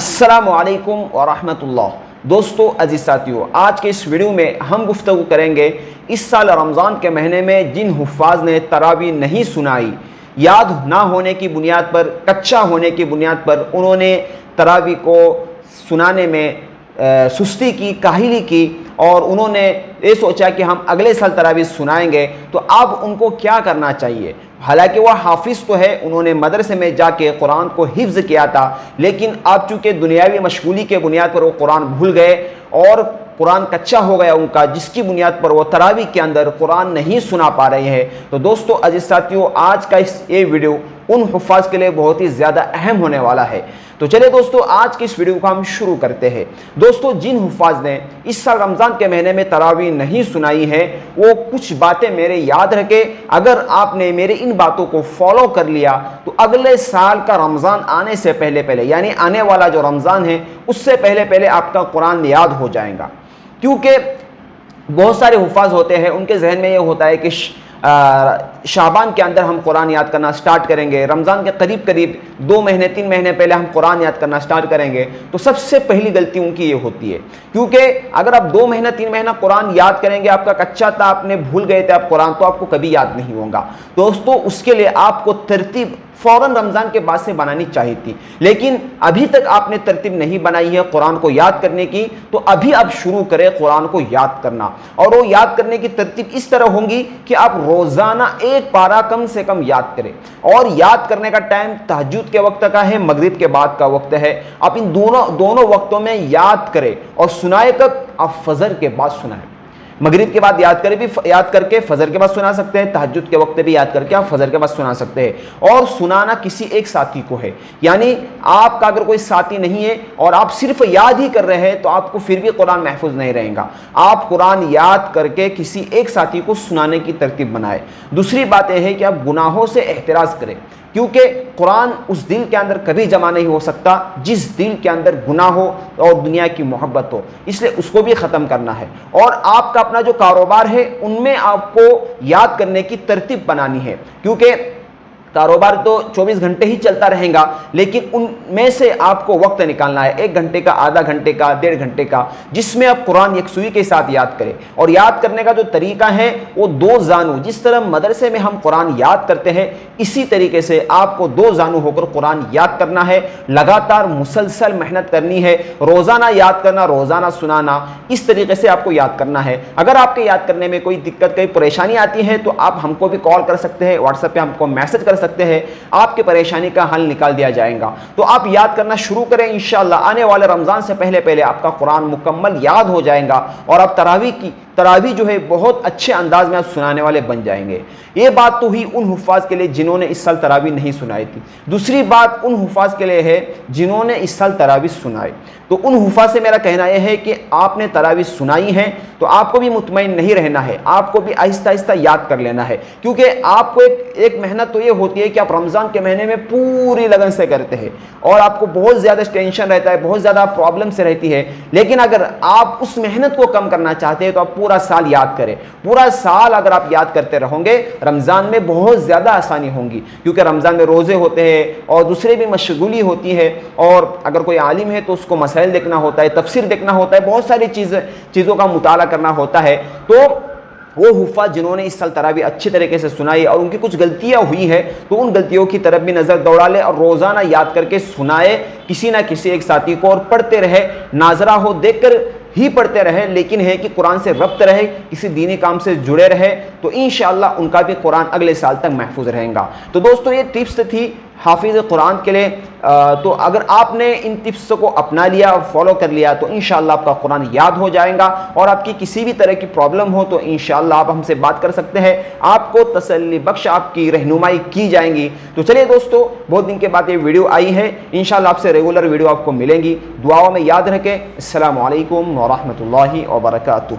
السلام علیکم ورحمۃ اللہ۔ دوستو عزیز ساتھیو، آج کے اس ویڈیو میں ہم گفتگو کریں گے اس سال رمضان کے مہینے میں جن حفاظ نے تراویح نہیں سنائی، یاد نہ ہونے کی بنیاد پر، کچا ہونے کی بنیاد پر انہوں نے تراویح کو سنانے میں سستی کی، کاہلی کی اور انہوں نے یہ سوچا کہ ہم اگلے سال تراویح سنائیں گے، تو اب ان کو کیا کرنا چاہیے؟ حالانکہ وہ حافظ تو ہے، انہوں نے مدرسے میں جا کے قرآن کو حفظ کیا تھا، لیکن اب چونکہ دنیاوی مشغولی کے بنیاد پر وہ قرآن بھول گئے اور قرآن کچا ہو گیا ان کا، جس کی بنیاد پر وہ تراویح کے اندر قرآن نہیں سنا پا رہے ہیں۔ تو دوستو عزیز ساتھیو، آج کا یہ ویڈیو ان حفاظ کے لیے بہت ہی زیادہ اہم ہونے والا ہے۔ تو چلے دوستو، آج کی اس ویڈیو کو ہم شروع کرتے ہیں۔ دوستو، جن حفاظ نے اس سال رمضان کے مہینے میں تراویح نہیں سنائی ہے، وہ کچھ باتیں میرے یاد رکھے۔ اگر آپ نے میرے ان باتوں کو فالو کر لیا تو اگلے سال کا رمضان آنے سے پہلے یعنی آنے والا جو رمضان ہے اس سے پہلے آپ کا قرآن یاد ہو جائے گا۔ کیونکہ بہت سارے حفاظ ہوتے ہیں، ان کے ذہن میں یہ ہوتا ہے کہ شعبان کے اندر ہم قرآن یاد کرنا سٹارٹ کریں گے، رمضان کے قریب 2 مہینے 3 مہینے پہلے ہم قرآن یاد کرنا سٹارٹ کریں گے۔ تو سب سے پہلی غلطی ان کی یہ ہوتی ہے، کیونکہ اگر آپ 2 مہینہ 3 مہینہ قرآن یاد کریں گے، آپ کا کچا تھا، آپ نے بھول گئے تھے آپ قرآن، تو آپ کو کبھی یاد نہیں ہوگا۔ دوستو، اس کے لیے آپ کو ترتیب فوراً رمضان کے بعد سے بنانی چاہیے تھی، لیکن ابھی تک آپ نے ترتیب نہیں بنائی ہے قرآن کو یاد کرنے کی، تو ابھی آپ شروع کریں قرآن کو یاد کرنا۔ اور وہ یاد کرنے کی ترتیب اس طرح ہوگی کہ آپ روزانہ 1 پارہ کم سے کم یاد کریں، اور یاد کرنے کا ٹائم تہجد کے وقت کا ہے، مغرب کے بعد کا وقت ہے۔ آپ ان دونوں وقتوں میں یاد کریں، اور سنائے کب؟ آپ فجر کے بعد سنائیں۔ مغرب کے بعد یاد کر کے فجر کے بعد سنا سکتے ہیں، تہجد کے وقت بھی یاد کر کے آپ فجر کے بعد سنا سکتے ہیں۔ اور سنانا کسی ایک ساتھی کو ہے، یعنی آپ کا اگر کوئی ساتھی نہیں ہے اور آپ صرف یاد ہی کر رہے ہیں تو آپ کو پھر بھی قرآن محفوظ نہیں رہے گا۔ آپ قرآن یاد کر کے کسی ایک ساتھی کو سنانے کی ترتیب بنائے۔ دوسری بات یہ ہے کہ آپ گناہوں سے احتراز کریں، کیونکہ قرآن اس دل کے اندر کبھی جمع نہیں ہو سکتا جس دل کے اندر گناہ ہو اور دنیا کی محبت ہو، اس لیے اس کو بھی ختم کرنا ہے۔ اور آپ کا اپنا جو کاروبار ہے ان میں آپ کو یاد کرنے کی ترتیب بنانی ہے، کیونکہ کاروبار تو 24 گھنٹے ہی چلتا رہے گا، لیکن ان میں سے آپ کو وقت نکالنا ہے، 1 گھنٹے کا، آدھا گھنٹے کا، 1.5 گھنٹے کا، جس میں آپ قرآن یکسوئی کے ساتھ یاد کریں۔ اور یاد کرنے کا جو طریقہ ہے وہ 2 زانو، جس طرح مدرسے میں ہم قرآن یاد کرتے ہیں اسی طریقے سے آپ کو 2 زانو ہو کر قرآن یاد کرنا ہے۔ لگاتار مسلسل محنت کرنی ہے، روزانہ یاد کرنا، روزانہ سنانا، اس طریقے سے آپ کو یاد کرنا ہے۔ اگر آپ کے یاد کرنے میں کوئی دقت، کوئی پریشانی آتی ہے تو آپ ہم کو بھی کال کر سکتے ہیں، واٹس ایپ پہ ہم کو میسج کر سکتے ہیں، آپ کی پریشانی کا حل نکال دیا جائے گا۔ تو آپ یاد کرنا شروع کریں، انشاءاللہ آنے والے رمضان سے پہلے آپ کا قرآن مکمل یاد ہو جائے گا، اور آپ تراویح جو ہے بہت اچھے انداز میں آپ سنانے والے بن جائیں گے۔ یہ بات تو ہوئی ان حفاظ کے لیے جنہوں نے اس سال تراویح نہیں سنائی تھی۔ دوسری بات ان حفاظ کے لیے ہے جنہوں نے اس سال تراویح سنائی۔ تو ان حفاظ سے میرا کہنا یہ ہے کہ آپ نے تراویح سنائی ہے تو آپ کو بھی مطمئن نہیں رہنا ہے، آپ کو بھی آہستہ آہستہ یاد کر لینا ہے، کیونکہ آپ کو ایک محنت تو یہ ہوتی ہے کہ آپ رمضان کے مہینے میں پوری لگن سے کرتے ہیں اور آپ کو بہت زیادہ ٹینشن رہتا ہے، بہت زیادہ پرابلم سے رہتی ہے، لیکن اگر آپ اس محنت کو کم کرنا چاہتے ہیں تو آپ پورا سال یاد کریں۔ پورا سال اگر آپ یاد کرتے رہو گے، رمضان میں بہت زیادہ آسانی ہوگی، کیونکہ رمضان میں روزے ہوتے ہیں اور دوسرے بھی مشغولی ہوتی ہے، اور اگر کوئی عالم ہے تو اس کو مسائل دیکھنا ہوتا ہے، تفسیر دیکھنا ہوتا ہے، بہت ساری چیزوں کا مطالعہ کرنا ہوتا ہے۔ تو وہ حفاظ جنہوں نے اس سال تراویح اچھی طریقے سے سنائی اور ان کی کچھ غلطیاں ہوئی ہے تو ان غلطیوں کی طرف بھی نظر دوڑا لے اور روزانہ یاد کر کے سنائے کسی نہ کسی ایک ساتھی کو، اور پڑھتے رہے، ناظرہ ہو دیکھ کر ہی پڑھتے رہے، لیکن ہے کہ قرآن سے ربط رہے، کسی دینی کام سے جڑے رہے، تو انشاءاللہ ان کا بھی قرآن اگلے سال تک محفوظ رہے گا۔ تو دوستو، یہ ٹپس تھی حافظ قرآن کے لیے۔ تو اگر آپ نے ان ٹپس کو اپنا لیا، فالو کر لیا، تو انشاءاللہ آپ کا قرآن یاد ہو جائے گا، اور آپ کی کسی بھی طرح کی پرابلم ہو تو انشاءاللہ آپ ہم سے بات کر سکتے ہیں، آپ کو تسلی بخش آپ کی رہنمائی کی جائیں گی۔ تو چلیے دوستو، بہت دن کے بعد یہ ویڈیو آئی ہے، انشاءاللہ آپ سے ریگولر ویڈیو آپ کو ملیں گی۔ دعاؤں میں یاد رکھیں۔ السلام علیکم ورحمۃ اللہ وبرکاتہ۔